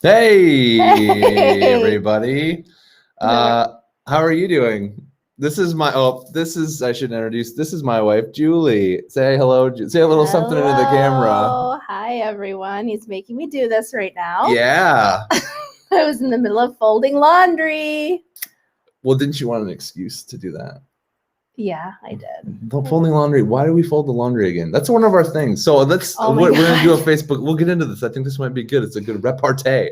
Hey, Hey. everybody. No, How are you doing? I should introduce, this is my wife, Julie. Say hello, say a little something into the camera. hello. Hi, everyone. He's making me do this right now. Yeah. I was in the middle of folding laundry. Well, didn't you want an excuse to do that? Yeah, I did. Folding laundry. Why do we fold the laundry again? That's one of our things. So Oh my we're going to do a God. Facebook. We'll get into this. I think this might be good. It's a good repartee.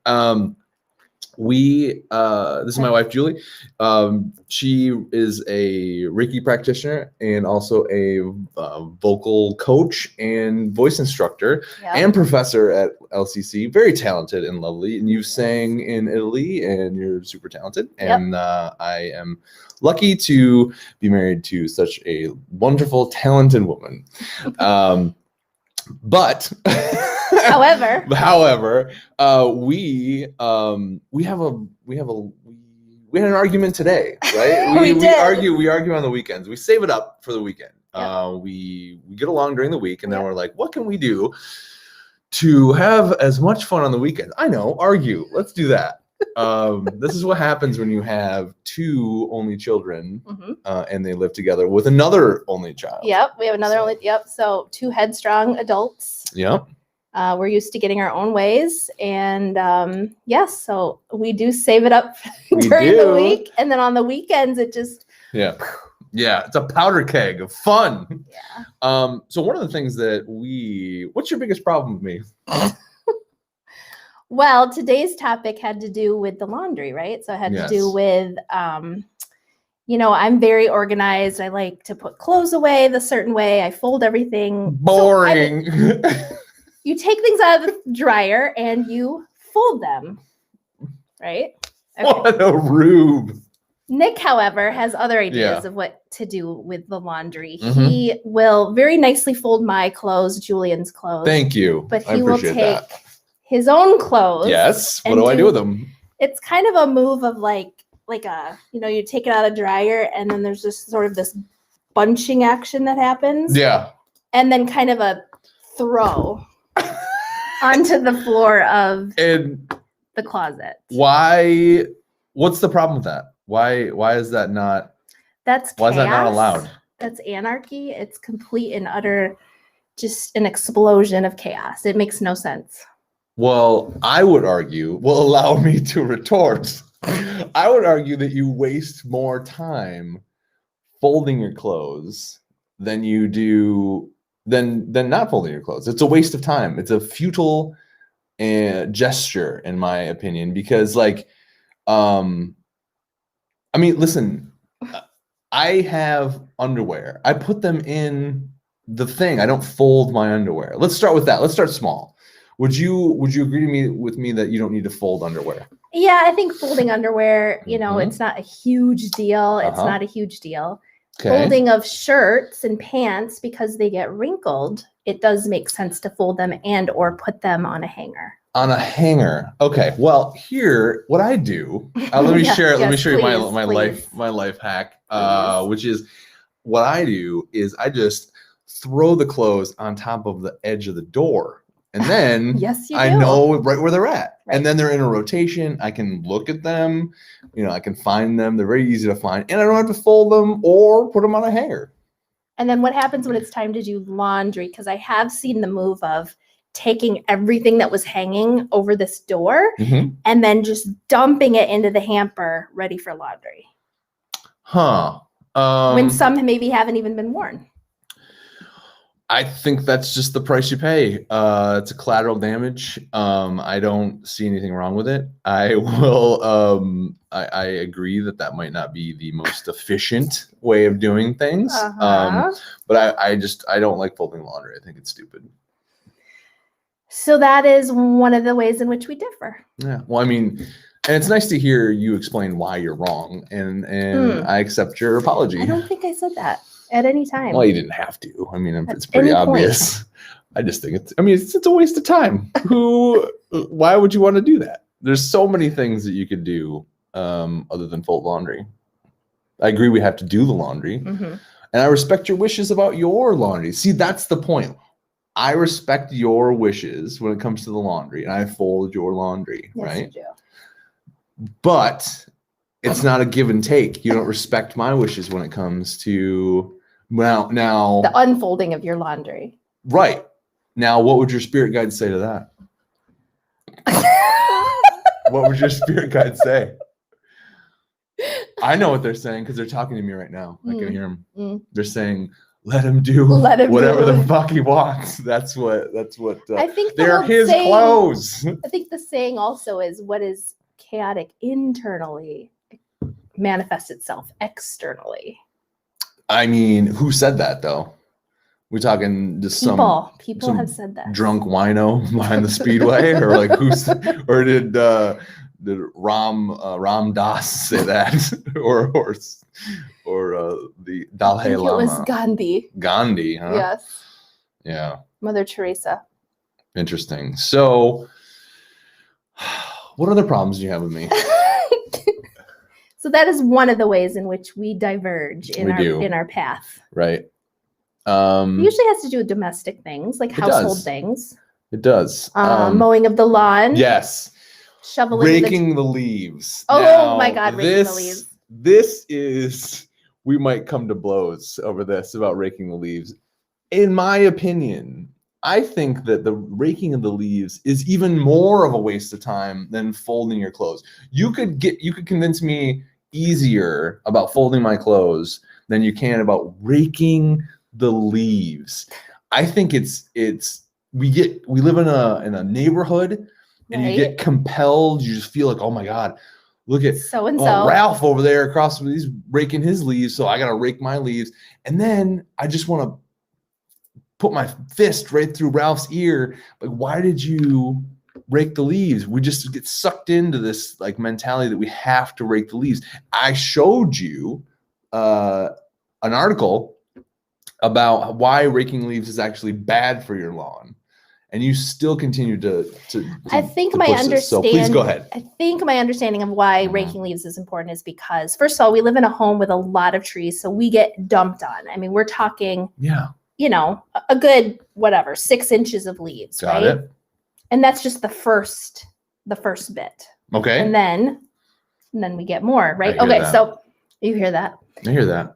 Um, this is my wife Julie. She is a Reiki practitioner and also a vocal coach and voice instructor Yep. and professor at LCC. Very talented and lovely. And you sang in Italy, and you're super talented. Yep. And I am lucky to be married to such a wonderful, talented woman. But However, we had an argument today, right? We we did. argue on the weekends. We save it up for the weekend. Yep. We get along during the week, and then Yep. we're like, what can we do to have as much fun on the weekend? I know, argue. Let's do that. This is what happens when you have two only children, and they live together with another only child. Yep. We have another only. Yep. So two headstrong adults. Yep. We're used to getting our own ways, and yes, so we do save it up during the week, and then on the weekends it just yeah, it's a powder keg of fun. Yeah. So one of the things that what's your biggest problem with me? Well, today's topic had to do with the laundry, right? So it had to do with, I'm very organized. I like to put clothes away the certain way. I fold everything. Boring. You take things out of the dryer and you fold them, right? Okay. What a rube. Nick, however, has other ideas of what to do with the laundry. He will very nicely fold my clothes, Julian's clothes. Thank you. But he will take his own clothes. Yes. What do I do with them? It's kind of a move of like you take it out of the dryer and then there's just sort of this bunching action that happens. Yeah. And then kind of a throw onto the floor of the closet. Why? What's the problem with that? Why is that not? That's chaos. Why is that not allowed? That's anarchy. It's complete and utter, just an explosion of chaos. It makes no sense. Well, I would argue. Well, allow me to retort. I would argue that you waste more time folding your clothes than you do than not folding your clothes. It's a waste of time. It's a futile gesture, in my opinion, because listen, I have underwear. I put them in the thing. I don't fold my underwear. Let's start with that. Let's start small. Would you agree with me that you don't need to fold underwear? Yeah, I think folding underwear, it's not a huge deal. It's not a huge deal. Okay. Folding of shirts and pants, because they get wrinkled, it does make sense to fold them and or put them on a hanger. On a hanger. Okay. Well, here, what I do, let me share you my life hack, which is what I do is I just throw the clothes on top of the edge of the door. And then I know right where they're at. Right. And then they're in a rotation. I can look at them. I can find them. They're very easy to find. And I don't have to fold them or put them on a hanger. And then what happens when it's time to do laundry? Because I have seen the move of taking everything that was hanging over this door and then just dumping it into the hamper ready for laundry. When some maybe haven't even been worn. I think that's just the price you pay. It's a collateral damage. I don't see anything wrong with it. I will. I agree that might not be the most efficient way of doing things. But I don't like folding laundry. I think it's stupid. So that is one of the ways in which we differ. Yeah. Well, and it's nice to hear you explain why you're wrong, and I accept your apology. I don't think I said that at any time. Well, you didn't have to. It's pretty obvious. I just think it's a waste of time. Why would you want to do that? There's so many things that you could do other than fold laundry. I agree we have to do the laundry. And I respect your wishes about your laundry. See, that's the point. I respect your wishes when it comes to the laundry, and I fold your laundry, yes, right? You do. But it's not a give and take. You don't respect my wishes when it comes to now the unfolding of your laundry. Right. Now, what would your spirit guide say to that? What would your spirit guide say? I know what they're saying because they're talking to me right now. I can hear them. They're saying, "Let him do whatever the fuck he wants." That's what. I think they're his clothes. I think the saying also is, "What is chaotic internally manifests itself externally." I mean, who said that though? We're talking just people have said that. Drunk wino behind the speedway, or like or did Ram Das say that, or the Dalai Lama? It was Gandhi. Gandhi, huh? Yes. Yeah. Mother Teresa. Interesting. So, what other problems do you have with me? So that is one of the ways in which we diverge in our path. Right. It usually has to do with domestic things, like household things. It does. Mowing of the lawn. Yes. Shoveling. Raking the leaves. Oh now, my God, raking the leaves. This is, we might come to blows over this about raking the leaves. In my opinion, I think that the raking of the leaves is even more of a waste of time than folding your clothes. You could convince me easier about folding my clothes than you can about raking the leaves. I think we live in a neighborhood, and you get compelled. You just feel like, oh my God, look at Ralph over there across from, he's raking his leaves, so I gotta rake my leaves. And then I just want to put my fist right through Ralph's ear. Like, why did you rake the leaves? We just get sucked into this like mentality that we have to rake the leaves. I showed you an article about why raking leaves is actually bad for your lawn, and you still continue to I think my understanding. So please go ahead. I think my understanding of why raking leaves is important is because, first of all, we live in a home with a lot of trees, so we get dumped on. I mean, we're talking, a good 6 inches of leaves, Got right? it. And that's just the first bit. Okay. And then we get more, right? Okay, so you hear that? I hear that.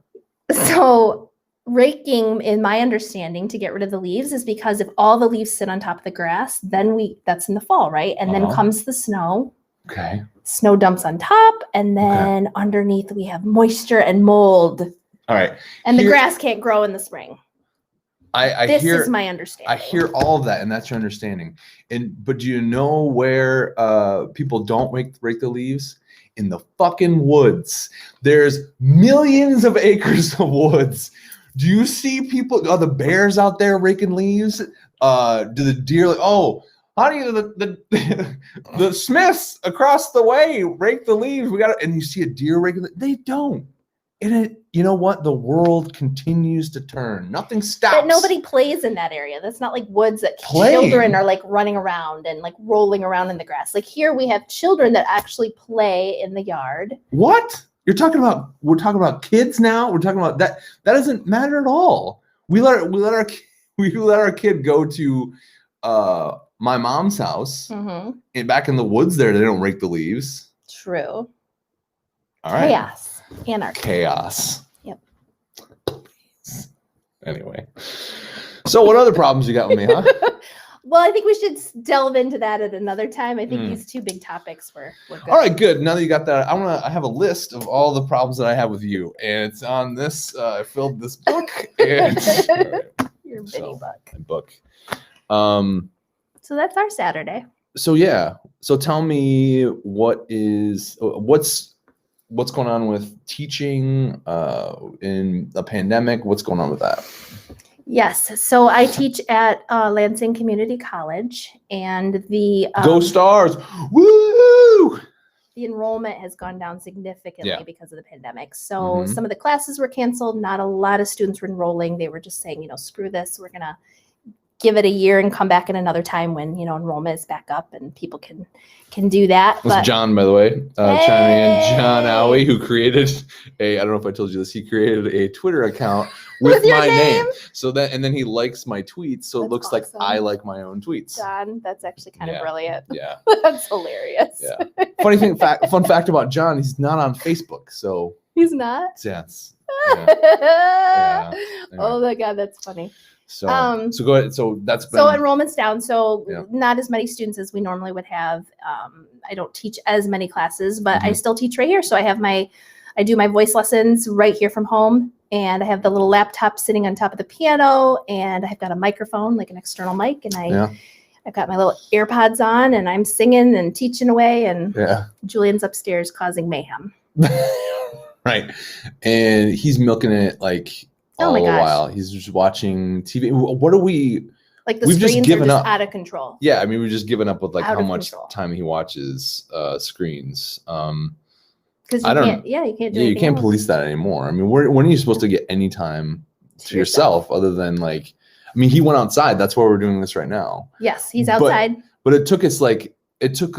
So raking, in my understanding, to get rid of the leaves is because if all the leaves sit on top of the grass, then that's in the fall, right? And then comes the snow. Okay. Snow dumps on top, and then underneath we have moisture and mold. All right. And the grass can't grow in the spring. This is my understanding. I hear all of that, and that's your understanding. But do you know where people don't rake the leaves? In the fucking woods. There's millions of acres of woods. Do you see people? Are the bears out there raking leaves? Do the deer honey, the Smiths across the way rake the leaves. And you see a deer raking. They don't. And you know what? The world continues to turn. Nothing stops. But nobody plays in that area. That's not like woods that children are like running around and like rolling around in the grass. Like here we have children that actually play in the yard. What? We're talking about kids now. We're talking about that. That doesn't matter at all. We let our kid go to my mom's house, and back in the woods there, they don't rake the leaves. True. All right. Chaos. Anarchy. Chaos. Yep. Anyway. So what other problems you got with me, huh? Well, I think we should delve into that at another time. I think these two big topics were good. All right, good. Now that you got that, I have a list of all the problems that I have with you, and it's on this. I filled this book. And, Your mini book. So that's our Saturday. So yeah. So tell me what's going on with teaching in a pandemic? What's going on with that? Yes. So I teach at Lansing Community College, and the Go Stars! Woo! The enrollment has gone down significantly because of the pandemic. So some of the classes were canceled. Not a lot of students were enrolling. They were just saying, screw this. We're going to give it a year and come back in another time when, enrollment is back up and people can do that. That's John, by the way, chiming in. John Owie, who created I don't know if I told you this, he created a Twitter account with my name. So and then he likes my tweets, so it looks awesome. Like I like my own tweets. John, that's actually kind of brilliant. Yeah. That's hilarious. Yeah. Fun fact about John, he's not on Facebook, so. He's not? Yes. Yeah. Oh my God, that's funny. So go ahead. So enrollment's down. So not as many students as we normally would have. I don't teach as many classes, but I still teach right here. So I do my voice lessons right here from home, and I have the little laptop sitting on top of the piano, and I've got a microphone, like an external mic, and I've got my little AirPods on, and I'm singing and teaching away, and Julian's upstairs causing mayhem. Right, and he's milking it like. All the while he's just watching TV. What are we like? The screens are just out of control. Yeah, I mean, we've just given up with like how much time he watches screens. Because you can't do you can't police that anymore. I mean, when are you supposed to get any time to yourself other than like? I mean, he went outside. That's why we're doing this right now. Yes, he's outside. But it took us it took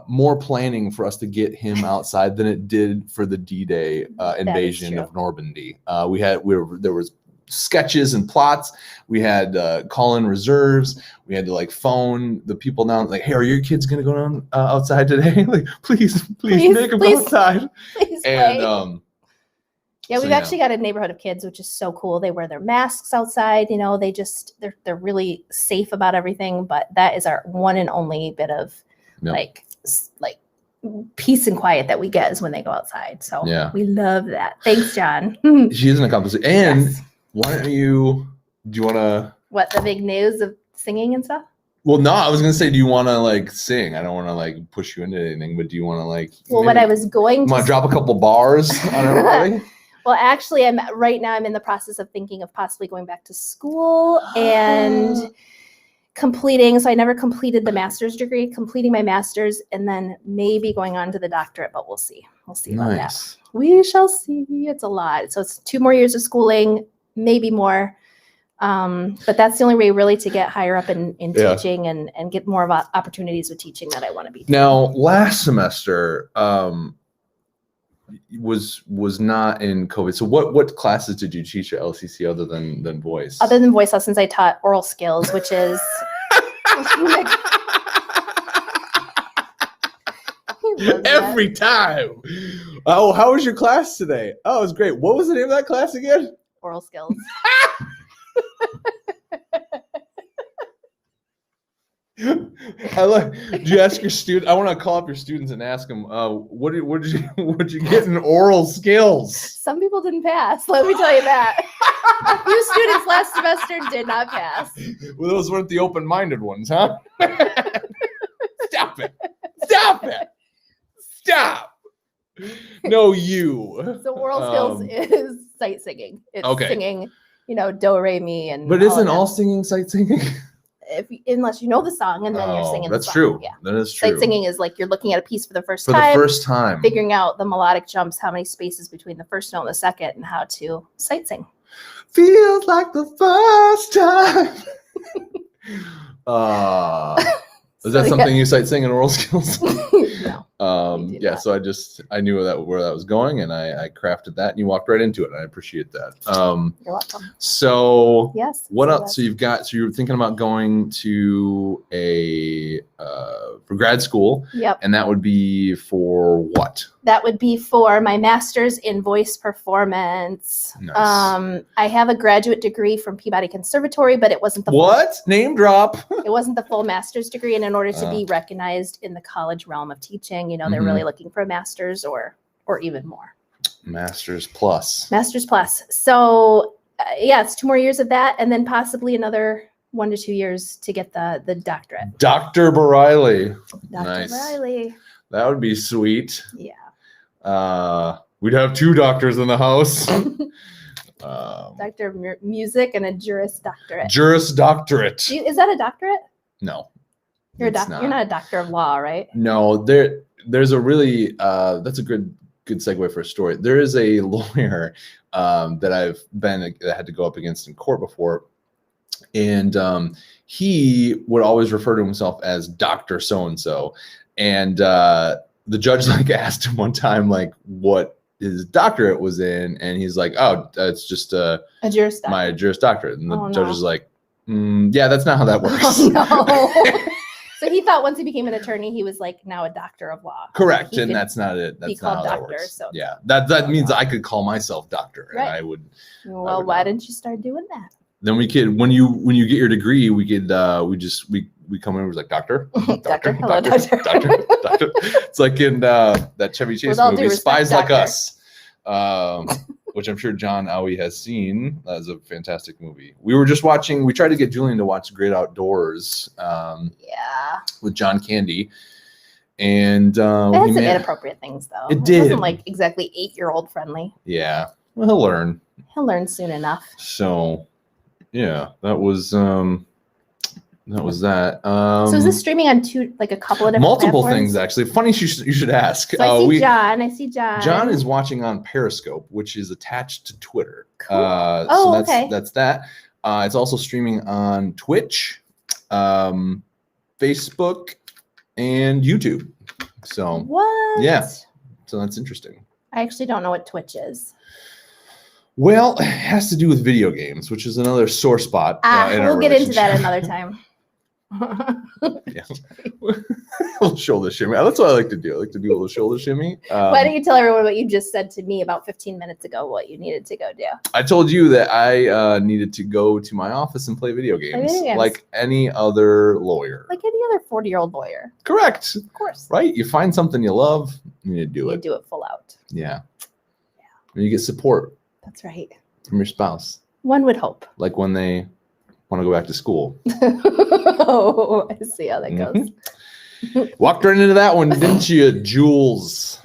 more planning for us to get him outside than it did for the D-Day invasion of Normandy. There was sketches and plots. We had call-in reserves. We had to like phone the people down, like, hey, are your kids gonna go down outside today? Like, please make them go outside. Please and we've actually got a neighborhood of kids, which is so cool. They wear their masks outside. They're really safe about everything. But that is our one and only bit of like peace and quiet that we get is when they go outside. So we love that. Thanks, John. She is an accomplice. And why don't do you want to? What, the big news of singing and stuff? Well, no, I was going to say, do you want to like sing? I don't want to like push you into anything, but do you want to like? Well, what I was going to. Want to drop a couple bars on everybody? Well, actually, right now I'm in the process of thinking of possibly going back to school and completing. So I never completed the master's degree, completing my master's, and then maybe going on to the doctorate, but we'll see. We'll see about that. We shall see. It's a lot. So it's 2 more years of schooling, maybe more. But that's the only way really to get higher up in teaching and get more of opportunities with teaching that I want to be doing. Now, last semester was not in COVID. So what classes did you teach at LCC other than voice? Other than voice lessons, I taught oral skills, which is every time. Oh, how was your class today? Oh, it was great. What was the name of that class again? Oral skills. Did you ask your student? I want to call up your students and ask them, what did you get in oral skills? Some people didn't pass. Let me tell you that. A few students last semester did not pass. Well, those weren't the open-minded ones, huh? Stop it! Stop it! Stop! No, you. So oral skills is sight singing. It's singing, do, re, mi, and. But isn't all singing sight singing? Unless you know the song and then you're singing the song. That's true. Yeah. That is true. Sight singing is like you're looking at a piece for the first time. Figuring out the melodic jumps, how many spaces between the first note and the second, and how to sight sing. Feels like the first time. Is that something you sight sing in oral skills? No. So I knew where that was going, and I crafted that, and you walked right into it, and I appreciate that. You're welcome. So yes. What else? So you're thinking about going to for grad school. Yep. And that would be for what? That would be for my master's in voice performance. Nice. I have a graduate degree from Peabody Conservatory, but it wasn't the name drop. It wasn't the full master's degree, and in order to be recognized in the college realm of teaching, they're really looking for a master's or even more. Master's plus. So it's 2 more years of that, and then possibly another 1 to 2 years to get the doctorate. Dr. Bareilly. Nice. Bareilly. That would be sweet. Yeah. We'd have 2 doctors in the house. Doctor of music and a Juris Doctorate. Juris Doctorate. Is that a doctorate? No. You're not a doctor of law, right? No, there's a really that's a good segue for a story. There is a lawyer that that had to go up against in court before, And he would always refer to himself as Dr. So-and-so. And the judge like asked him one time, like, what his doctorate was in. And he's like, oh, it's just a Juris Doctorate. My Juris Doctorate. And the judge is like, yeah, that's not how that works. Oh, no. So he thought once he became an attorney, he was like now a doctor of law. Correct. And that's not it. That's not how that works. So yeah, that means I could call myself doctor. Right. And I would. Well, why didn't you start doing that? Then we could, when you get your degree, we could we come in and was like, doctor. Hello, doctor. It's like in that Chevy Chase movie, Spies Like Us, which I'm sure John Aoi has seen. That is a fantastic movie. We tried to get Julian to watch Great Outdoors. With John Candy. And it had some inappropriate things though. It did. It wasn't like exactly 8-year-old friendly. Yeah. Well, he'll learn. He'll learn soon enough. So yeah, that was that. So is this streaming on a couple of different multiple platforms? Things actually? Funny you should ask. So I see John. John is watching on Periscope, which is attached to Twitter. Cool. That's that. It's also streaming on Twitch, Facebook, and YouTube. So what? Yeah. So that's interesting. I actually don't know what Twitch is. Well, it has to do with video games, which is another sore spot. We'll get into that another time. Yeah. A little shoulder shimmy. That's what I like to do. I like to do a little shoulder shimmy. Why don't you tell everyone what you just said to me about 15 minutes ago, what you needed to go do? I told you that I needed to go to my office and play video games. Like any other lawyer. Like any other 40-year-old lawyer. Correct. Of course. Right? You find something you love, you need to do it. You do it full out. Yeah. And you get support. That's right. From your spouse. One would hope. Like when they want to go back to school. Oh, I see how that goes. Walked right into that one, didn't you, Jules?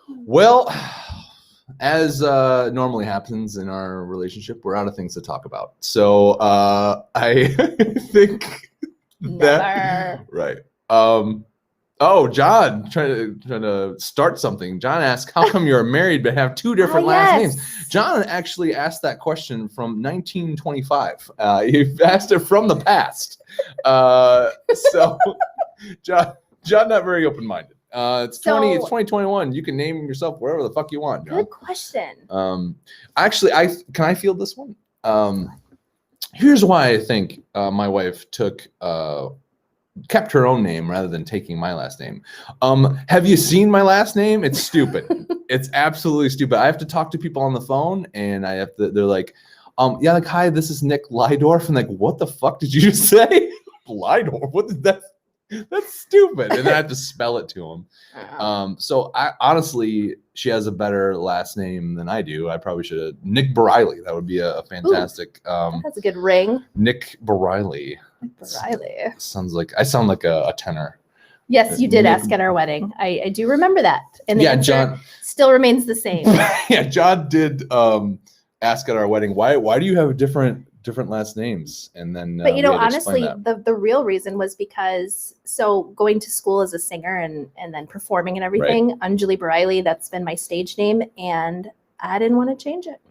Well, as normally happens in our relationship, we're out of things to talk about. So I think that right. Oh, John, trying to start something. John asked, how come you're married but have two different last names? John actually asked that question from 1925. He asked it from the past. So John not very open-minded. It's 2021. You can name yourself wherever the fuck you want, John. Good question. Actually, can I field this one? Here's why I think my wife kept her own name rather than taking my last name. Have you seen my last name? It's stupid. It's absolutely stupid. I have to talk to people on the phone and they're like, yeah, like, hi, this is Nick Lydorf. And like, what the fuck did you just say? Lydorf? What did that? That's stupid. And then I have to spell it to him. So I honestly, she has a better last name than I do. I probably should have Nick Bareilly. That would be a fantastic. That's a good ring. Nick Bareilly. Sounds like I sound like a tenor. Yes, you did ask at our wedding. I do remember that. And the answer John still remains the same. Yeah, John did ask at our wedding, why do you have different last names? And then but honestly, the real reason was because going to school as a singer and then performing and everything, Juli Bareilly, that's been my stage name, and I didn't want to change it.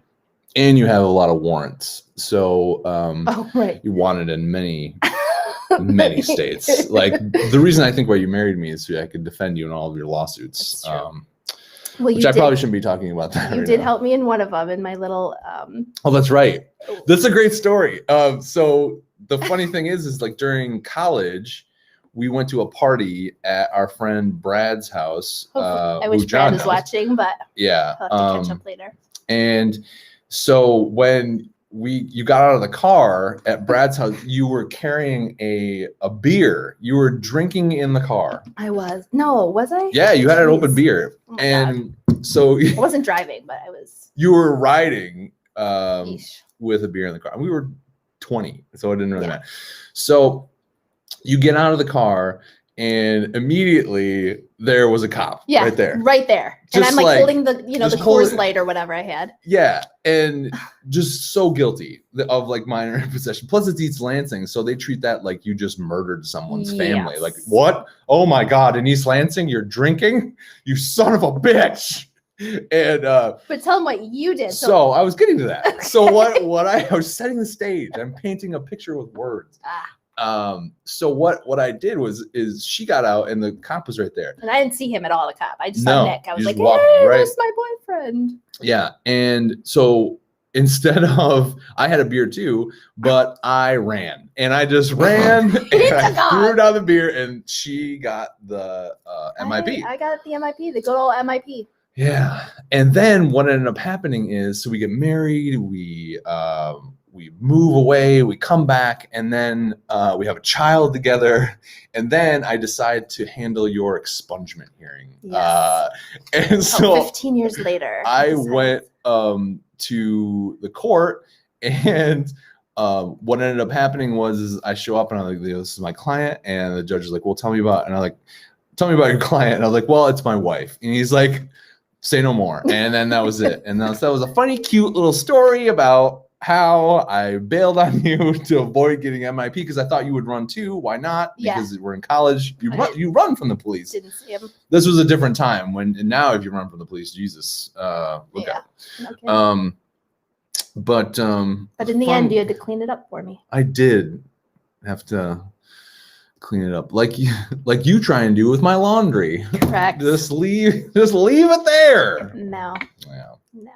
And you have a lot of warrants. So you want it in many states. Like the reason I think why you married me is so I could defend you in all of your lawsuits. Which I probably shouldn't be talking about that. You did help me in one of them in my little Oh, that's right. That's a great story. So the funny thing is like during college, we went to a party at our friend Brad's house. I wish Brad was watching, but yeah, I'll have to catch up later. And so when you got out of the car at Brad's house, you were carrying a beer. You were drinking in the car. I was. No, was I? Yeah, you had an open beer. Oh and God. So I wasn't driving, but I was. You were riding with a beer in the car. We were 20, so it didn't really matter. So you get out of the car and immediately there was a cop right there. Right there. And I'm like holding the, the Coors Light or whatever I had. Yeah. And just so guilty of like minor possession. Plus it's East Lansing. So they treat that like you just murdered someone's family. Like, what? Oh my God. In East Lansing, you're drinking? You son of a bitch. And but tell them what you did. So I was getting to that. So what I was setting the stage. I'm painting a picture with words. So what I did is she got out and the cop was right there. And I didn't see him at all, the cop. I just saw Nick. I was like, hey, there's my boyfriend. Yeah. And so instead of, I had a beer too, but I ran. And I just ran and I threw down the beer and she got the MIP. I got the MIP, the good old MIP. Yeah. And then what ended up happening is, so we get married, we move away, we come back, and then we have a child together. And then I decide to handle your expungement hearing. Yes. And so 15 years later, I went to the court, and what ended up happening was I show up and I'm like, this is my client. And the judge is like, well, tell me about your client. And I was like, well, it's my wife. And he's like, say no more. And then that was it. And that was a funny, cute little story about how I bailed on you to avoid getting MIP because I thought you would run too. Why not? Because we're in college. You run from the police. Didn't see him. This was a different time and now if you run from the police, Jesus, look out. Okay. But in the end, you had to clean it up for me. I did have to clean it up like you try and do with my laundry. Correct. Just leave it there. No. Yeah. No.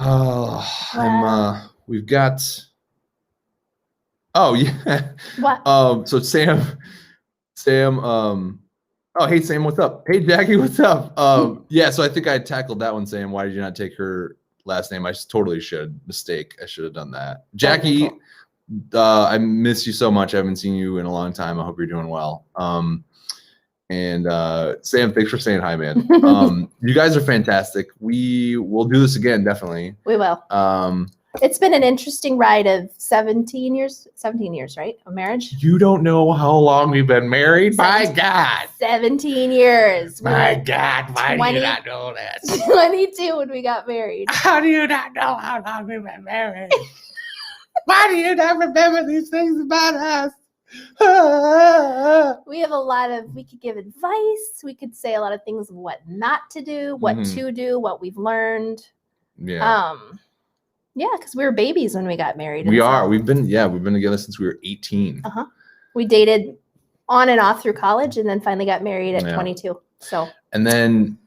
Oh, we've got. Oh yeah. What? So Sam. Oh, hey Sam, what's up? Hey Jackie, what's up? Yeah. So I think I tackled that one. Sam, why did you not take her last name? I totally should. Mistake. I should have done that. Jackie, I miss you so much. I haven't seen you in a long time. I hope you're doing well. And Sam, thanks for saying hi, man. You guys are fantastic. We will do this again, definitely. We will. It's been an interesting ride of 17 years, right? Of marriage. You don't know how long we've been married? My God. 17 years. My God, why do you not know that? 22 when we got married. How do you not know how long we've been married? Why do you not remember these things about us? We have we could give advice. We could say a lot of things of what not to do, what to do, what we've learned. Yeah. Yeah, because we were babies when we got married. We are. We've been together since we were 18. We dated on and off through college and then finally got married at 22. So. And then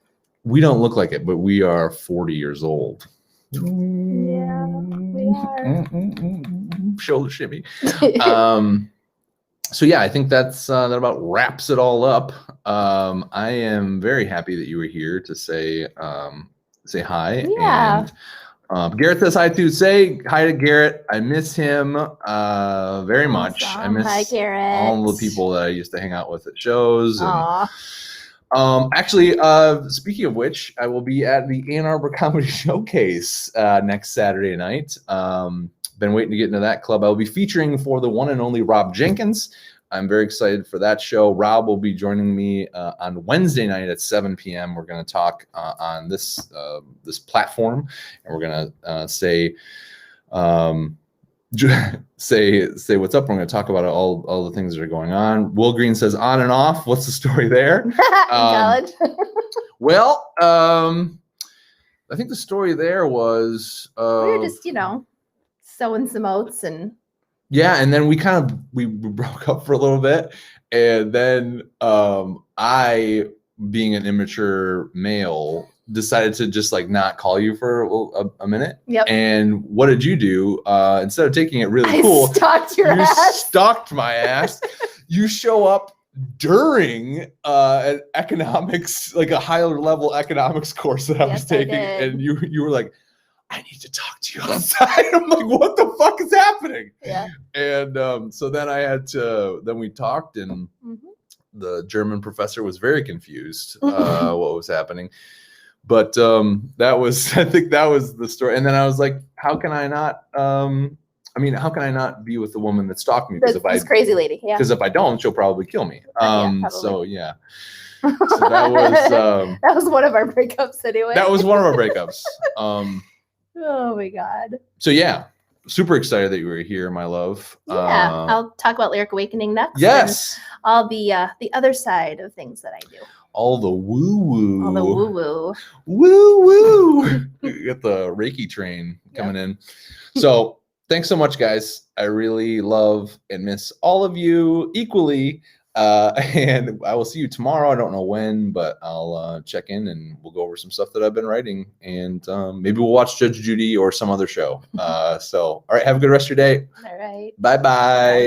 we don't look like it, but we are 40 years old. Yeah, we are. Shoulder shimmy. So yeah, I think that about wraps it all up. I am very happy that you were here to say hi. Yeah. And Garrett says hi too. Say hi to Garrett. I miss him very much. I miss all the people that I used to hang out with at shows. And, actually, speaking of which, I will be at the Ann Arbor Comedy Showcase next Saturday night. Been waiting to get into that club. I will be featuring for the one and only Rob Jenkins. I'm very excited for that show. Rob will be joining me on Wednesday night at 7 p.m. We're going to talk on this platform, and we're going to say what's up. We're going to talk about all the things that are going on. Will Green says on and off. What's the story there? College. Well, I think the story there was we were just sowing some oats and then we broke up for a little bit, and then I, being an immature male, decided to just not call you for a minute. Yep. And what did you do? Instead of taking it really cool, stalked your ass. Stalked my ass. You show up during an economics, a higher level economics course that I was taking, and you were like, I need to talk to you outside. I'm like, what the fuck is happening? Yeah. And so then then we talked, and the German professor was very confused what was happening. But I think that was the story. And then I was like, how can I not be with the woman that stalked me? This crazy lady. Yeah. Because if I don't, she'll probably kill me. So yeah. So that was one of our breakups anyway. That was one of our breakups. Oh my God. So yeah, super excited that you were here, my love. Yeah, I'll talk about Lyric Awakening next. Yes. all the other side of things that I do. All the woo-woo. All the woo-woo. Woo-woo. Get the Reiki train coming in. So thanks so much, guys. I really love and miss all of you equally. And I will see you tomorrow. I don't know when, but I'll check in and we'll go over some stuff that I've been writing. And maybe we'll watch Judge Judy or some other show. So, all right, have a good rest of your day. All right. Bye-bye.